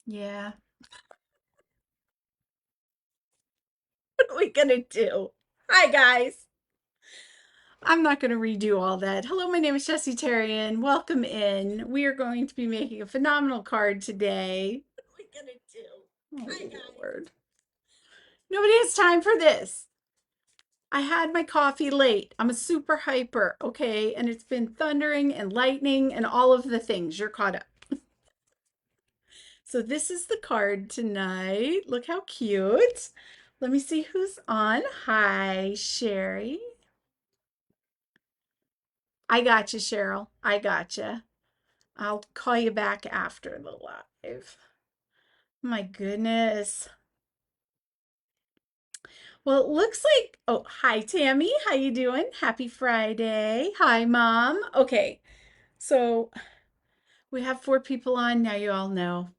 Yeah. What are we gonna do? Hi, guys. I'm not going to redo all that. Hello, my name is Jessie Terrian. Welcome in. We are going to be making a phenomenal card today. What are we going to do? Hi, guys. Lord. Nobody has time for this. I had my coffee late. I'm a super hyper, okay? And it's been thundering and lightning and all of the things. You're caught up. So this is the card tonight. Look how cute. Let me see who's on. Hi, Sherry. I got you, Cheryl. I got you. I'll call you back after the live. My goodness. Well, it looks like, oh, hi Tammy. How you doing? Happy Friday. Hi, Mom. Okay. So we have four people on. Now you all know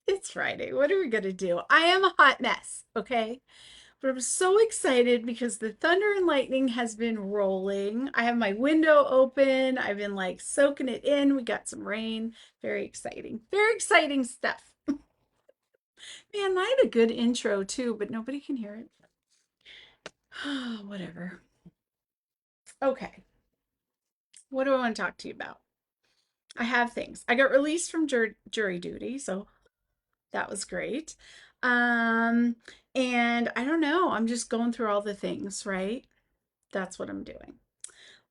it's Friday. What are we gonna do? I am a hot mess, okay? But I'm so excited because the thunder and lightning has been rolling. I have my window open. I've been like soaking it in. We got some rain. Very exciting. Very exciting stuff. Man, I had a good intro too, but nobody can hear it. Whatever. Okay. What do I want to talk to you about? I have things. I got released from jury duty, so that was great. Um, and I don't know, I'm just going through all the things, right? That's what I'm doing.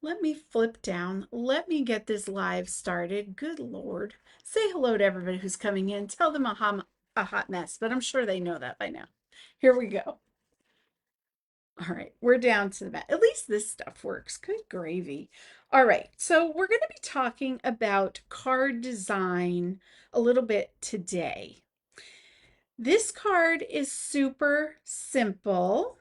Let me flip down. Let me get this live started. Good Lord. Say hello to everybody who's coming in. Tell them a hot mess, but I'm sure they know that by now. Here we go. All right, we're down to the mat. At least this stuff works. Good gravy. All right, so we're going to be talking about card design a little bit today. This card is super simple.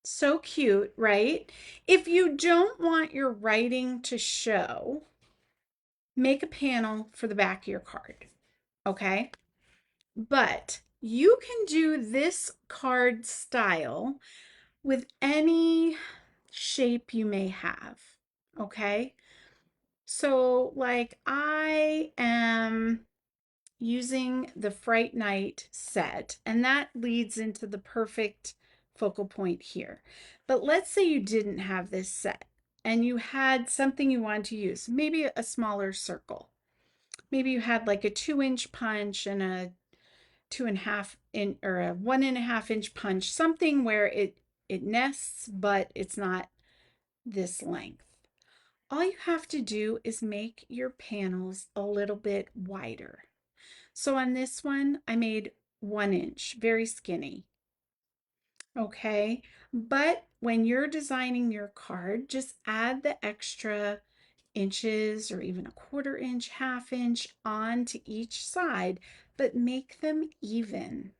So cute, right? If you don't want your writing to show, make a panel for the back of your card, okay? But you can do this card style with any shape you may have, okay? So, like, I am using the Fright Night set, and that leads into the perfect focal point here. But let's say you didn't have this set and you had something you wanted to use, maybe a smaller circle. Maybe you had like a 2 inch punch and a 2.5 inch or a 1.5 inch punch, something where it nests, but it's not this length. All you have to do is make your panels a little bit wider. So on this one, I made 1 inch, very skinny. Okay. But when you're designing your card, just add the extra inches or even a 1/4 inch, 1/2 inch on to each side, but make them even.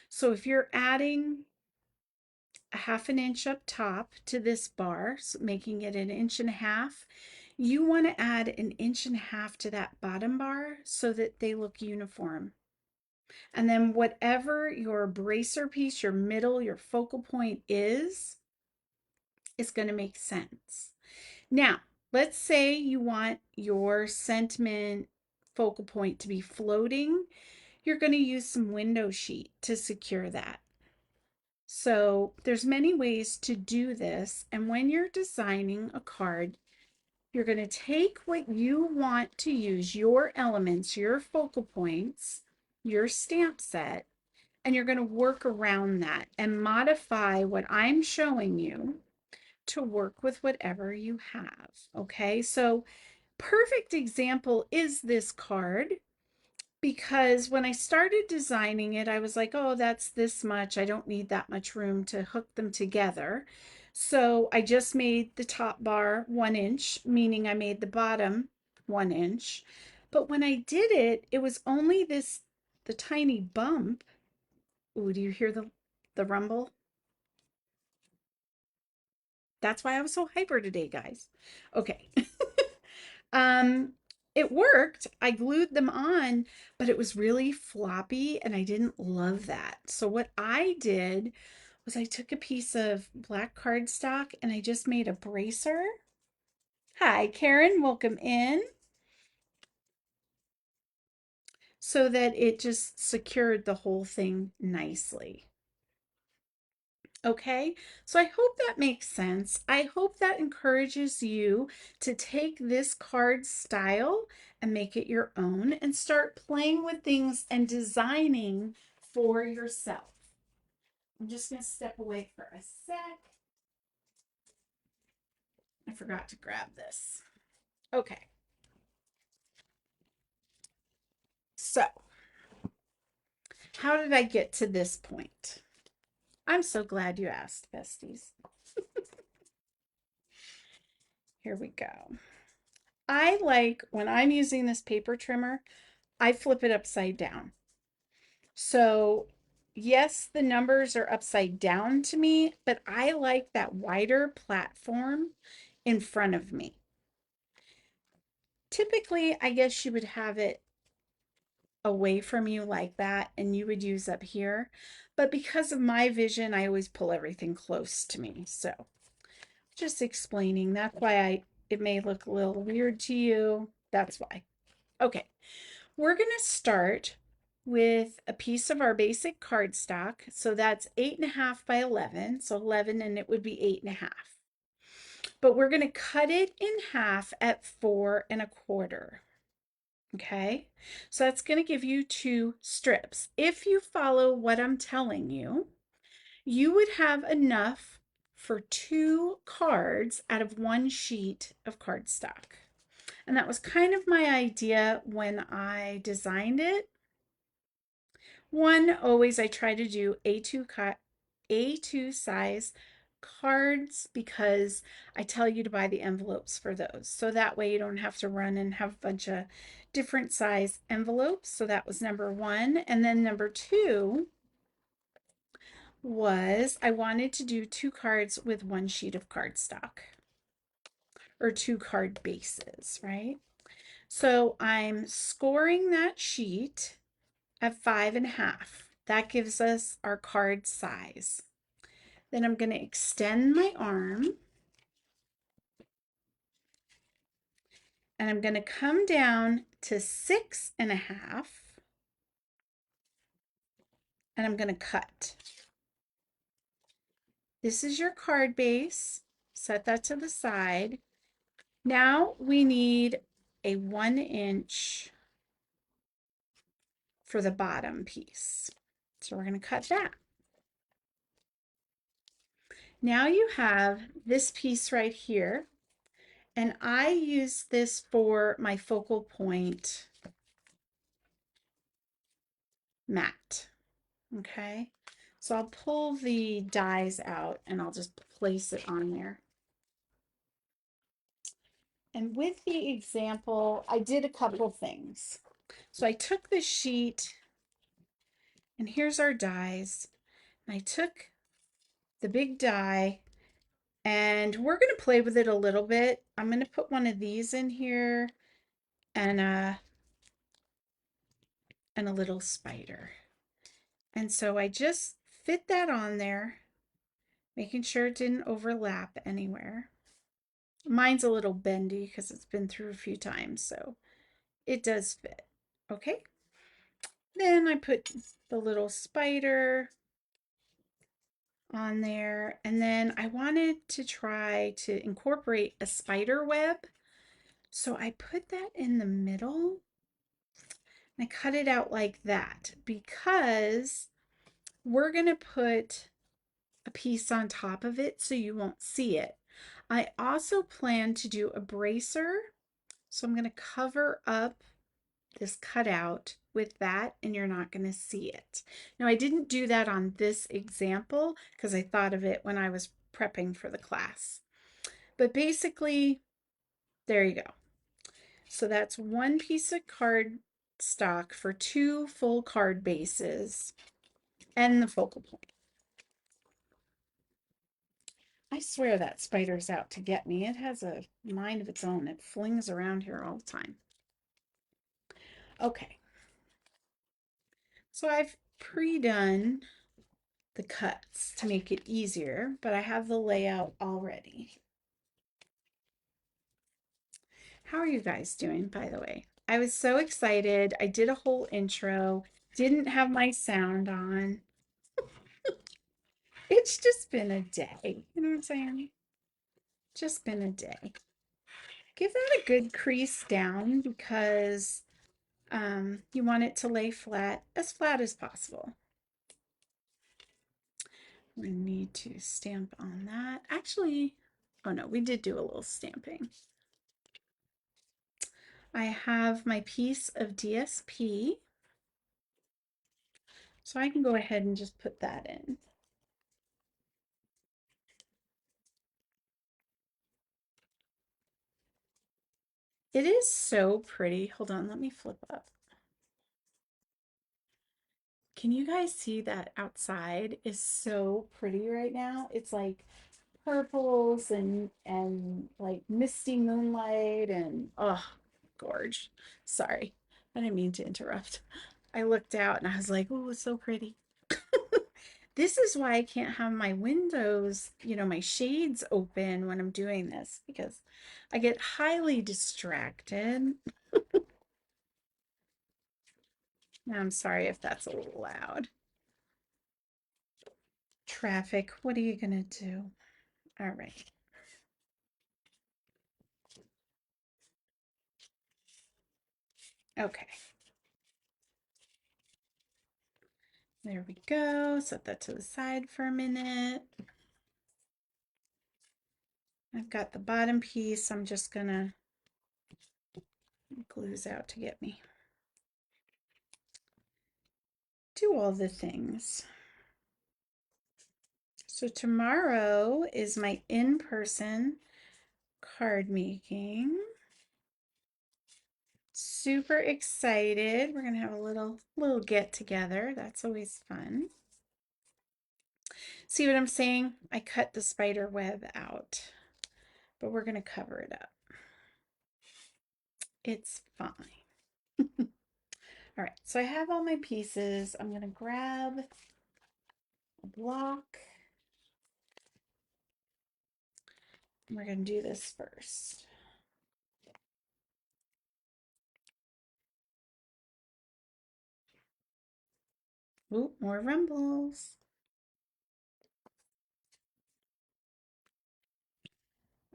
So if you're adding a 1/2 inch up top to this bar, so making it 1.5 inches, you want to add 1.5 inches to that bottom bar so that they look uniform. And then whatever your bracer piece, your middle, your focal point is going to make sense. Now, let's say you want your sentiment focal point to be floating. You're going to use some window sheet to secure that. So there's many ways to do this. And when you're designing a card, you're going to take what you want to use, your elements, your focal points, your stamp set, and you're going to work around that and modify what I'm showing you to work with whatever you have. Okay, so perfect example is this card, because when I started designing it, I was like, oh, that's this much. I don't need that much room to hook them together. So I just made the top bar 1 inch, meaning I made the bottom 1 inch. But when I did it, it was only the tiny bump. Ooh, do you hear the rumble? That's why I was so hyper today, guys. Okay. um, it worked. I glued them on, but it was really floppy and I didn't love that. So what I did was I took a piece of black cardstock and I just made a bracer. Hi, Karen, welcome in. so that it just secured the whole thing nicely. Okay, so I hope that makes sense. I hope that encourages you to take this card style and make it your own and start playing with things and designing for yourself. I'm just going to step away for a sec. I forgot to grab this. Okay, so how did I get to this point? I'm so glad you asked, besties. Here we go. I like when I'm using this paper trimmer, I flip it upside down. So, yes, the numbers are upside down to me, but I like that wider platform in front of me. Typically, I guess you would have it away from you like that and you would use up here. But because of my vision, I always pull everything close to me. So, just explaining. That's why it may look a little weird to you. That's why. Okay. We're going to start with a piece of our basic cardstock. So that's 8.5 by 11. So 11 and it would be 8.5. But we're going to cut it in half at 4.25. Okay, so that's going to give you 2 strips. If you follow what I'm telling you, you would have enough for 2 cards out of 1 sheet of cardstock. And that was kind of my idea when I designed it. One, always I try to do A2 size cards because I tell you to buy the envelopes for those. So that way you don't have to run and have a bunch of different size envelopes. So that was number one. And then number two was I wanted to do 2 cards with 1 sheet of cardstock or 2 card bases, right? So I'm scoring that sheet at 5.5. That gives us our card size. Then I'm going to extend my arm and I'm going to come down to 6.5 and I'm going to cut. This is your card base. Set that to the side. Now we need a 1 inch for the bottom piece. So we're going to cut that. Now you have this piece right here, and I use this for my focal point mat. Okay, so I'll pull the dies out and I'll just place it on there. And with the example, I did a couple things. So I took the sheet, and here's our dies. And I took the big die, and we're going to play with it a little bit. I'm going to put one of these in here and a little spider. And so I just fit that on there, making sure it didn't overlap anywhere. Mine's a little bendy because it's been through a few times, so it does fit. Okay. Then I put the little spider on there, and then I wanted to try to incorporate a spider web. So I put that in the middle and I cut it out like that because we're going to put a piece on top of it so you won't see it. I also plan to do a bracer, so I'm going to cover up this cutout with that and you're not going to see it. Now I didn't do that on this example because I thought of it when I was prepping for the class. But basically, there you go. So that's 1 piece of card stock for 2 full card bases and the focal point. I swear that spider's out to get me. It has a mind of its own. It flings around here all the time. Okay. So I've pre-done the cuts to make it easier, but I have the layout already. How are you guys doing, by the way? I was so excited. I did a whole intro, didn't have my sound on. It's just been a day. You know what I'm saying? Just been a day. Give that a good crease down because you want it to lay flat as possible. We need to stamp on that. Actually, oh no, we did do a little stamping. I have my piece of DSP, so I can go ahead and just put that in. It is so pretty. Hold on, let me flip up. Can you guys see that outside is so pretty right now? It's like purples and like misty moonlight and oh, gorge. Sorry, I didn't mean to interrupt. I looked out and I was like, oh, it's so pretty. This is why I can't have my windows, my shades open when I'm doing this because I get highly distracted. I'm sorry if that's a little loud. Traffic, what are you gonna do? All right. Okay. There we go. Set that to the side for a minute. I've got the bottom piece. I'm just gonna glue's out to get me. Do all the things. So tomorrow is my in-person card making. Super excited. We're gonna have a little get together. That's always fun. See what I'm saying? I cut the spider web out, but we're gonna cover it up. It's fine. All right, so I have all my pieces. I'm gonna grab a block. We're gonna do this first. Ooh, more rumbles.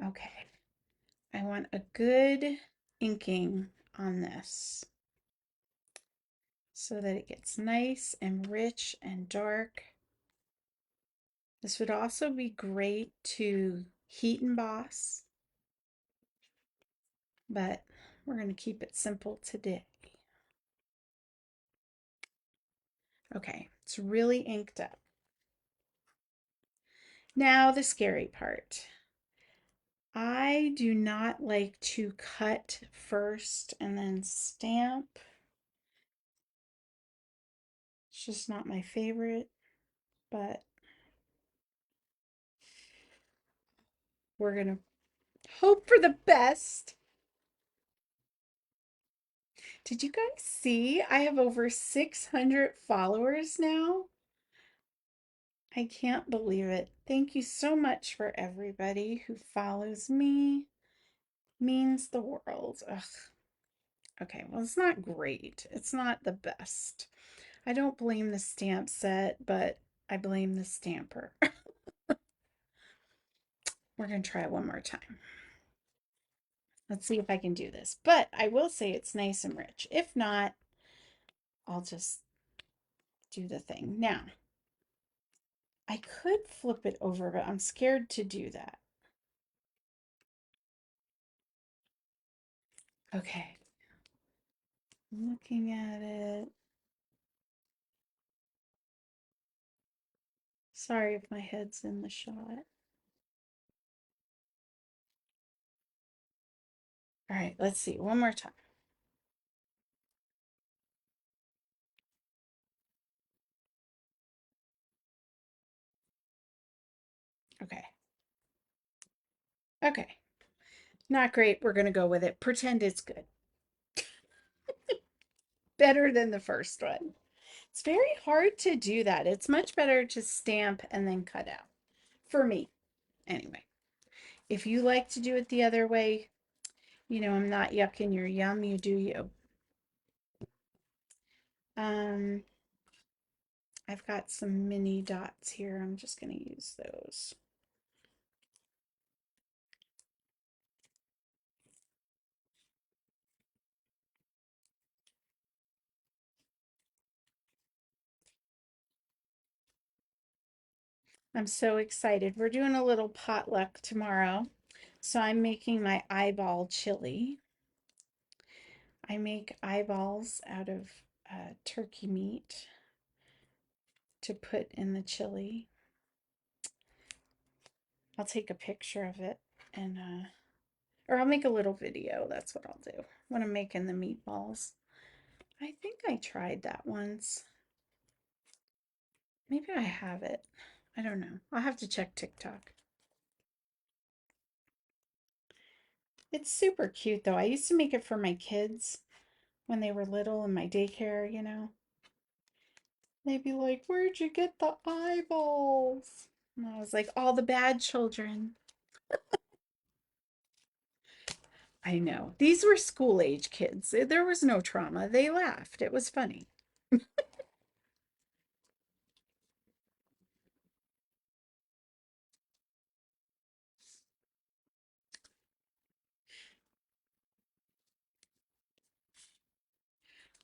Okay, I want a good inking on this so that it gets nice and rich and dark. This would also be great to heat emboss, but we're going to keep it simple today. Okay, it's really inked up. Now the scary part. I do not like to cut first and then stamp. It's just not my favorite, but we're going to hope for the best. Did you guys see? I have over 600 followers now. I can't believe it. Thank you so much for everybody who follows me. Means the world. Ugh. Okay, well, it's not great. It's not the best. I don't blame the stamp set, but I blame the stamper. We're going to try it one more time. Let's see if I can do this. But I will say it's nice and rich. If not, I'll just do the thing. Now, I could flip it over, but I'm scared to do that. Okay. Looking at it. Sorry if my head's in the shot. All right, let's see. One more time. Okay. Okay. Not great. We're going to go with it. Pretend it's good. Better than the first one. It's very hard to do that. It's much better to stamp and then cut out. For me, anyway. If you like to do it the other way, I'm not yucking your yum. You do you. Um, I've got some mini dots here. I'm just going to use those. I'm so excited. We're doing a little potluck tomorrow. So I'm making my eyeball chili. I make eyeballs out of turkey meat to put in the chili. I'll take a picture of it and or I'll make a little video. That's what I'll do when I'm making the meatballs. I think I tried that once. Maybe I have it. I don't know. I'll have to check TikTok. It's super cute though. I used to make it for my kids when they were little in my daycare, you know. They'd be like, "Where'd you get the eyeballs?" And I was like, "All the bad children." I know. These were school age kids. There was no trauma. They laughed. It was funny.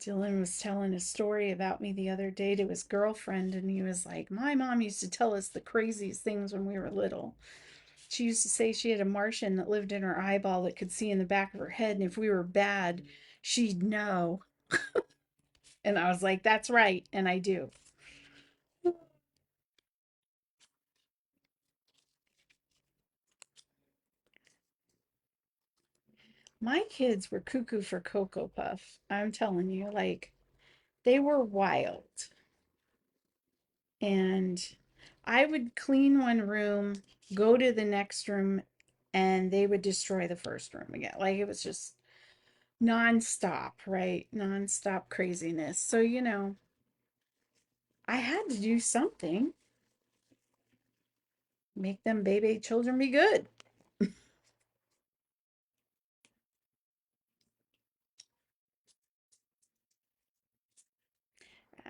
Dylan was telling a story about me the other day to his girlfriend, and he was like, "My mom used to tell us the craziest things when we were little. She used to say she had a Martian that lived in her eyeball that could see in the back of her head, and if we were bad, she'd know." And I was like, "That's right." And I do. My kids were cuckoo for Cocoa Puff. I'm telling you, like, they were wild. And I would clean one room, go to the next room, and they would destroy the first room again. Like, it was just nonstop, right? Nonstop craziness. So, I had to do something, make them baby children be good.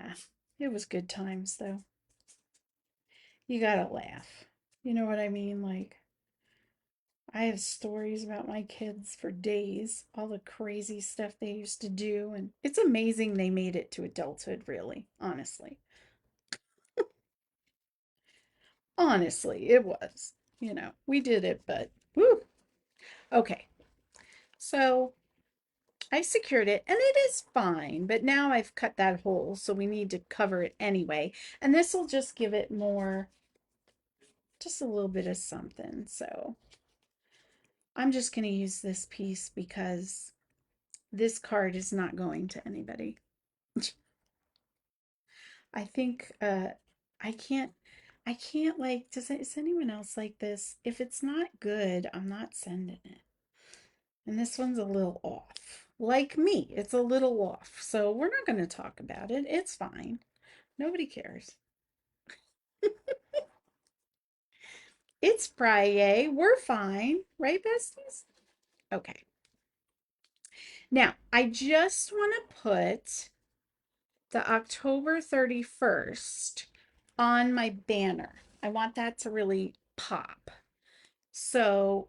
Ah, it was good times, though. You gotta laugh. You know what I mean? Like, I have stories about my kids for days, all the crazy stuff they used to do, and it's amazing they made it to adulthood, really, honestly. Honestly, it was. We did it, but whew. Okay. So I secured it and it is fine, but now I've cut that hole, so we need to cover it anyway. And this will just give it more, just a little bit of something. So I'm just going to use this piece because this card is not going to anybody. I think I can't I can't like is anyone else like this? If it's not good, I'm not sending it. And this one's a little off. Like me, it's a little off. So we're not going to talk about it. It's fine. Nobody cares. It's Friday. We're fine. Right, besties? Okay. Now, I just want to put the October 31st on my banner. I want that to really pop. So,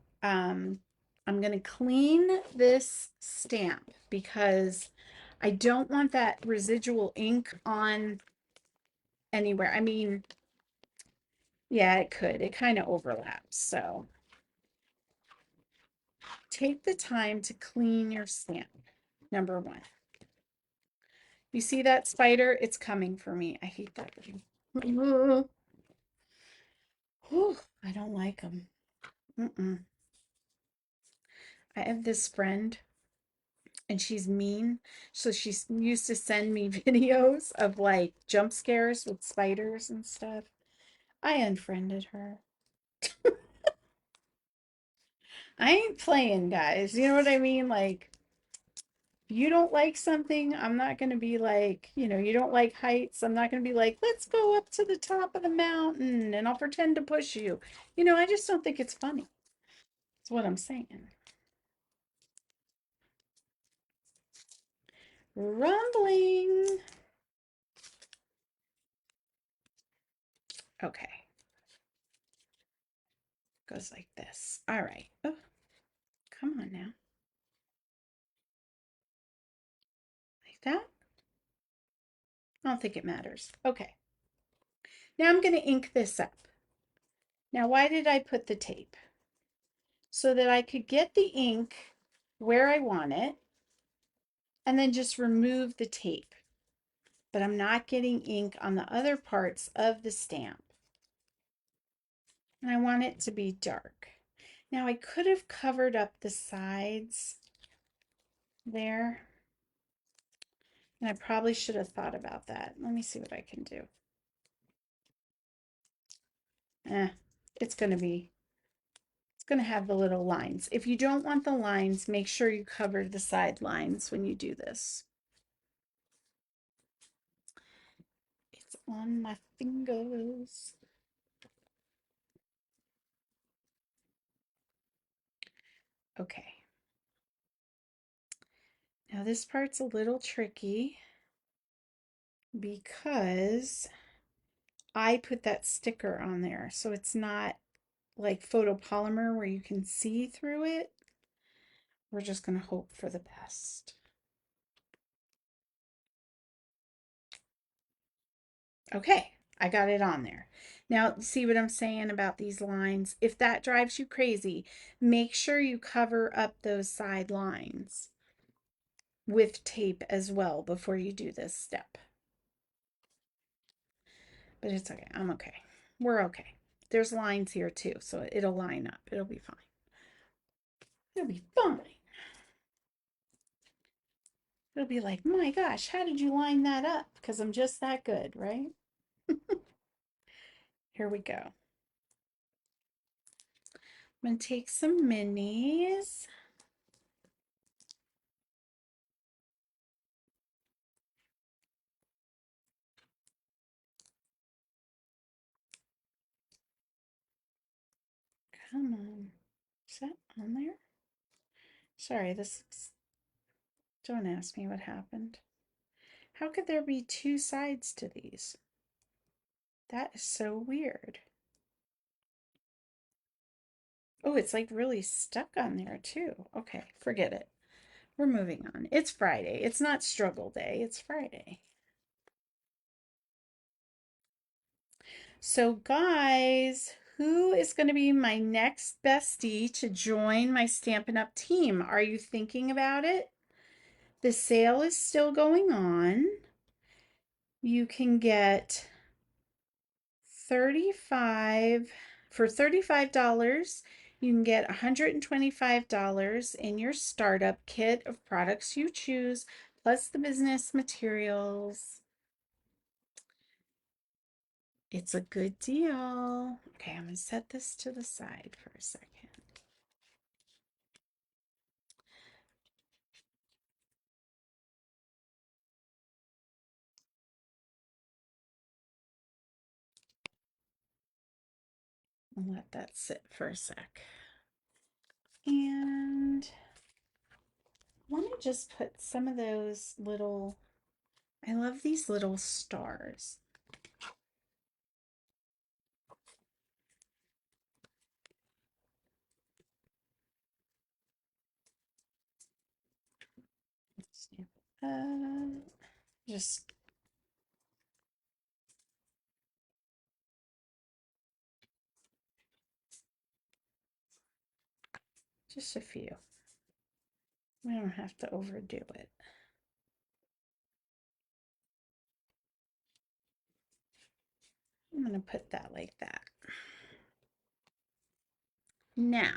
I'm going to clean this stamp because I don't want that residual ink on anywhere. I mean, yeah, it could. It kind of overlaps. So take the time to clean your stamp. Number one. You see that spider? It's coming for me. I hate that thing. Whew, I don't like them. Mm-mm. I have this friend and she's mean. So she used to send me videos of like jump scares with spiders and stuff. I unfriended her. I ain't playing, guys. You know what I mean? Like, if you don't like something, I'm not going to be like, you don't like heights. I'm not going to be like, let's go up to the top of the mountain and I'll pretend to push you. I just don't think it's funny. That's what I'm saying. Rumbling. Okay. Goes like this. All right. Oh, come on now. Like that. I don't think it matters. Okay. Now I'm going to ink this up. Now, why did I put the tape? So that I could get the ink where I want it and then just remove the tape. But I'm not getting ink on the other parts of the stamp. And I want it to be dark. Now I could have covered up the sides there. And I probably should have thought about that. Let me see what I can do. It's going to have the little lines. If you don't want the lines, make sure you cover the side lines when you do this. It's on my fingers. Okay. Now this part's a little tricky because I put that sticker on there, so it's not like photopolymer where you can see through it. We're just going to hope for the best. Okay, I got it on there. Now, see what I'm saying about these lines? If that drives you crazy, make sure you cover up those side lines with tape as well before you do this step. But it's okay. I'm okay. We're okay. There's lines here too, so it'll line up. It'll be fine. It'll be fine. It'll be like, my gosh, how did you line that up? Because I'm just that good, right? Here we go. I'm going to take some minis. Come on. Is that on there? Sorry, don't ask me what happened. How could there be two sides to these? That is so weird. Oh, it's like really stuck on there too. Okay, forget it. We're moving on. It's Friday. It's not struggle day. It's Friday. So guys, who is going to be my next bestie to join my Stampin' Up! Team? Are you thinking about it? The sale is still going on. You can get 35 for $35. You can get $125 in your startup kit of products you choose, plus the business materials. It's a good deal. Okay, I'm going to set this to the side for a second. I'll let that sit for a sec. And I want to just put some of those little, I love these little stars. Stamp it up. Just a few. We don't have to overdo it. I'm going to put that like that. Now,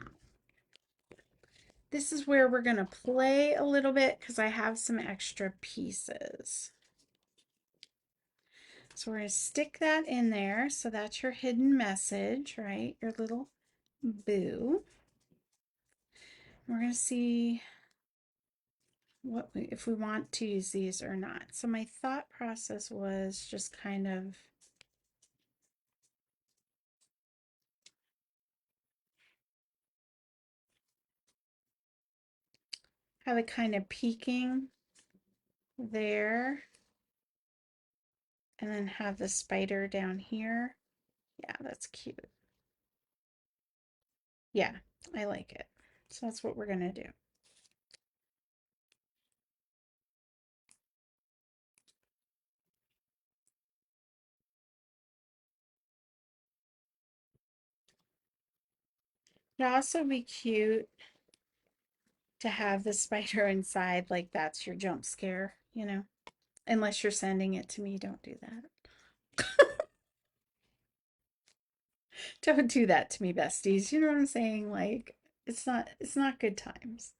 this is where we're going to play a little bit because I have some extra pieces. So we're going to stick that in there. So that's your hidden message, right? Your little boo. We're going to see if we want to use these or not. So my thought process was just kind of have it kind of peeking there and then have the spider down here. Yeah, that's cute. Yeah, I like it. So that's what we're gonna do. It'd also be cute to have the spider inside, like that's your jump scare, you know? Unless you're sending it to me, don't do that. Don't do that to me, besties. You know what I'm saying? Like, it's not good times.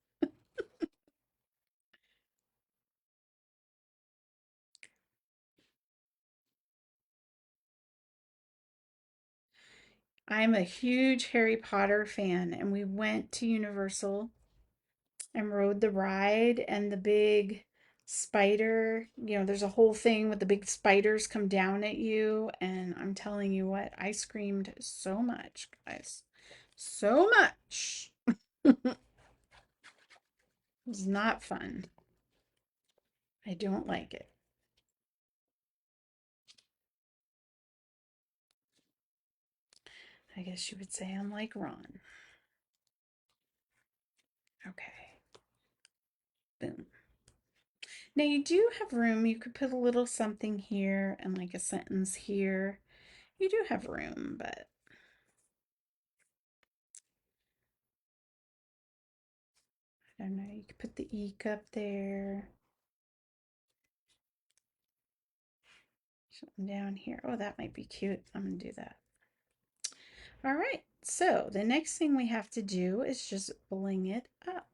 I'm a huge Harry Potter fan, and we went to Universal and rode the ride and the big spider, there's a whole thing with the big spiders come down at you, and I'm telling you what, I screamed so much, guys. So much. It was not fun. I don't like it. I guess you would say I'm like Ron. Okay. Boom. Now you do have room. You could put a little something here and like a sentence here. You do have room, but I don't know. You could put the E cup there. Something down here. Oh, that might be cute. I'm going to do that. All right. So the next thing we have to do is just bling it up.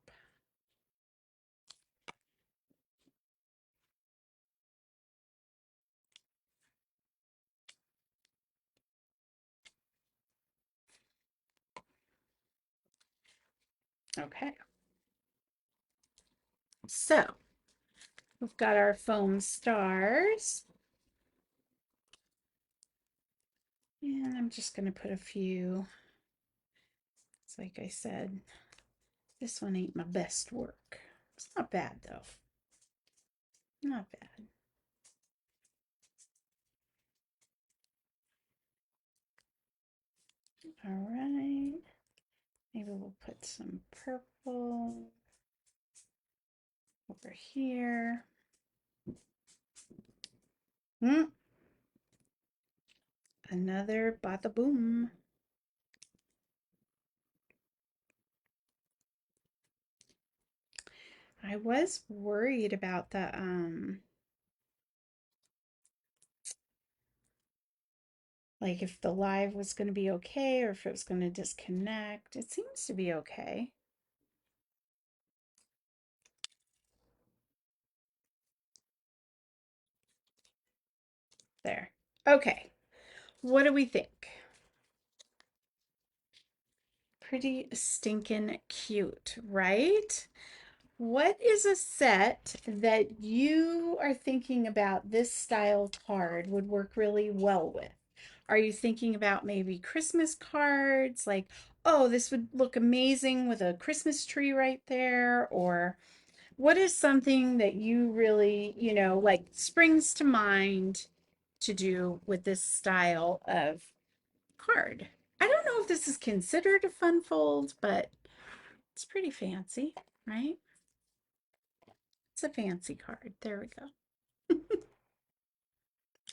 Okay. So we've got our foam stars. And I'm just going to put a few. It's like I said, this one ain't my best work. It's not bad though. Not bad. All right. Maybe we'll put some purple over here. Hmm. Another bada boom. I was worried about the like if the live was going to be okay or if it was going to disconnect. It seems to be okay. There. Okay. What do we think? Pretty stinking cute, right? What is a set that you are thinking about this style card would work really well with? Are you thinking about maybe Christmas cards? Like, oh, this would look amazing with a Christmas tree right there. Or what is something that you really, like springs to mind to do with this style of card? I don't know if this is considered a fun fold, but it's pretty fancy, right? It's a fancy card. There we go.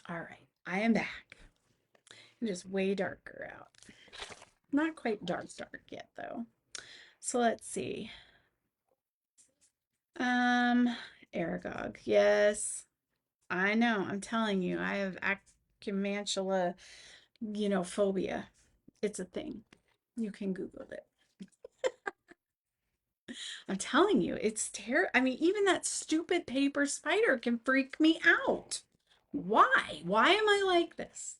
All right, I am back. It is way darker out. Not quite dark yet though. So let's see. Um, Aragog. Yes, I know. I'm telling you, I have acumantula, phobia. It's a thing. You can Google it. I'm telling you, it's terrible. I mean, even that stupid paper spider can freak me out. Why? Why am I like this?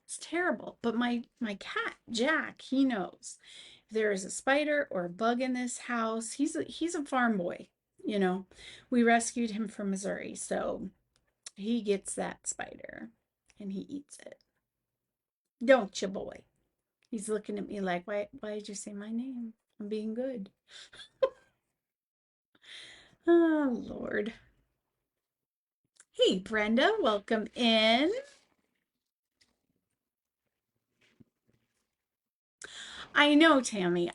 It's terrible. But my cat, Jack, he knows. If there is a spider or a bug in this house, he's a farm boy, you know. We rescued him from Missouri, so he gets that spider and he eats it. Don't you, boy? He's looking at me like, why did you say my name? I'm being good. Oh, Lord. Hey, Brenda, welcome in. I know, Tammy.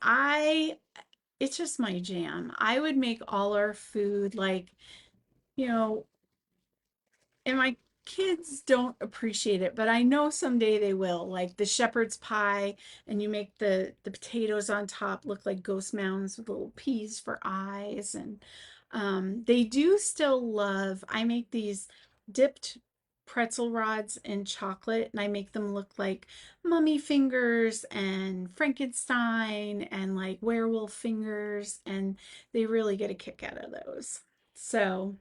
It's just my jam. I would make all our food like, you know, and my kids don't appreciate it, but I know someday they will. Like the shepherd's pie, and you make the potatoes on top look like ghost mounds with little peas for eyes. And they do still love. I make these dipped pretzel rods in chocolate, and I make them look like mummy fingers and Frankenstein and like werewolf fingers, and they really get a kick out of those. So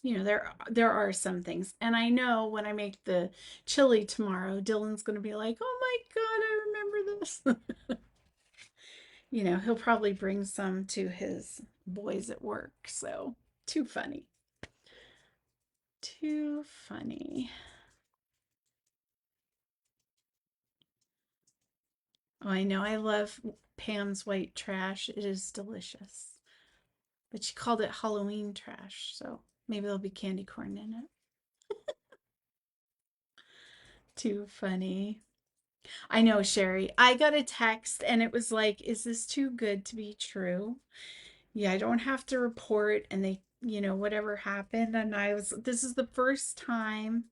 there are some things, and I know when I make the chili tomorrow, Dylan's going to be like, oh my god, I remember this. He'll probably bring some to his boys at work. So too funny, too funny. Oh, I know, I love Pam's white trash. It is delicious, but she called it Halloween trash, so maybe there'll be candy corn in it. Too funny. I know, Sherry. I got a text and it was like, is this too good to be true? Yeah, I don't have to report, and whatever happened. And this is the first time.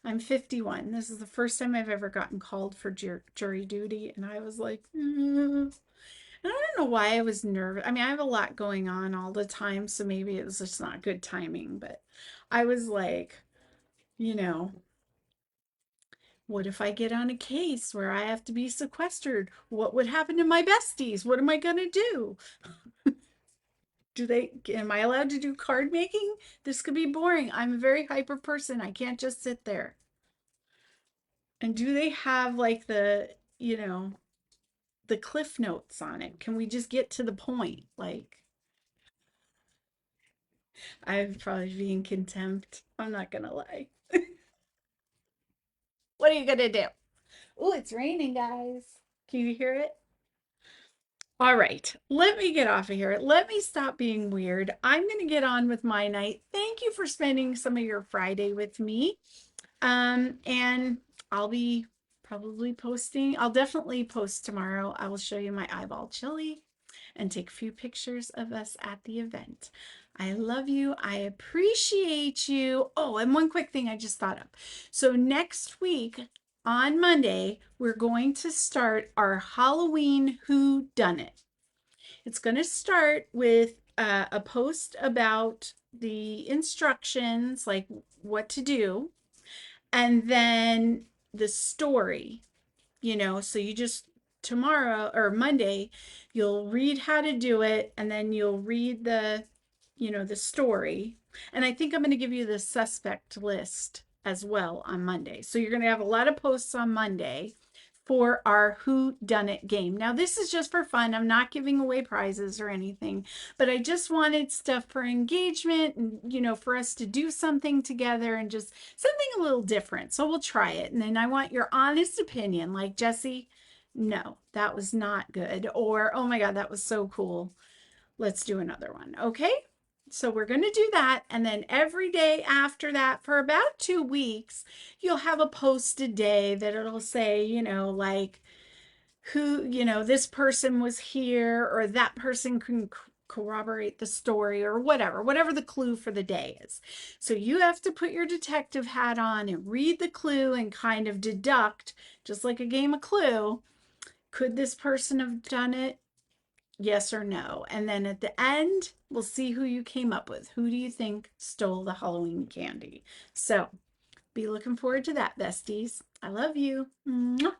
I'm 51. This is the first time I've ever gotten called for jury duty. And I was like, "Mm." And I don't know why I was nervous. I mean, I have a lot going on all the time, so maybe it was just not good timing. But I was like, you know, what if I get on a case where I have to be sequestered? What would happen to my besties? What am I going to do? Am I allowed to do card making? This could be boring. I'm a very hyper person. I can't just sit there. And do they have like the cliff notes on it? Can we just get to the point? Like, I'd probably be in contempt. I'm not gonna lie. What are you gonna do? Oh, it's raining, guys. Can you hear it? All right, let me get off of here. Let me stop being weird. I'm going to get on with my night. Thank you for spending some of your Friday with me. And I'll be probably posting. I'll definitely post tomorrow. I will show you my eyeball chili and take a few pictures of us at the event. I love you. I appreciate you. Oh, and one quick thing I just thought of. So next week on Monday, we're going to start our Halloween Who Done It. It's going to start with a post about the instructions, like what to do, and then the story, so you just tomorrow or Monday, you'll read how to do it, and then you'll read the story. And I think I'm going to give you the suspect list as well on Monday. So you're going to have a lot of posts on Monday for our Who Done It game. Now, this is just for fun. I'm not giving away prizes or anything, but I just wanted stuff for engagement and, for us to do something together and just something a little different. So we'll try it. And then I want your honest opinion, like, Jesse, no, that was not good. Or, oh my God, that was so cool. Let's do another one. Okay. So we're going to do that. And then every day after that, for about 2 weeks, you'll have a post a day that it'll say, like who, this person was here, or that person can corroborate the story, or whatever the clue for the day is. So you have to put your detective hat on and read the clue and kind of deduct, just like a game of Clue. Could this person have done it? Yes or no. And then at the end, we'll see who you came up with. Who do you think stole the Halloween candy? So be looking forward to that, besties. I love you. Mwah.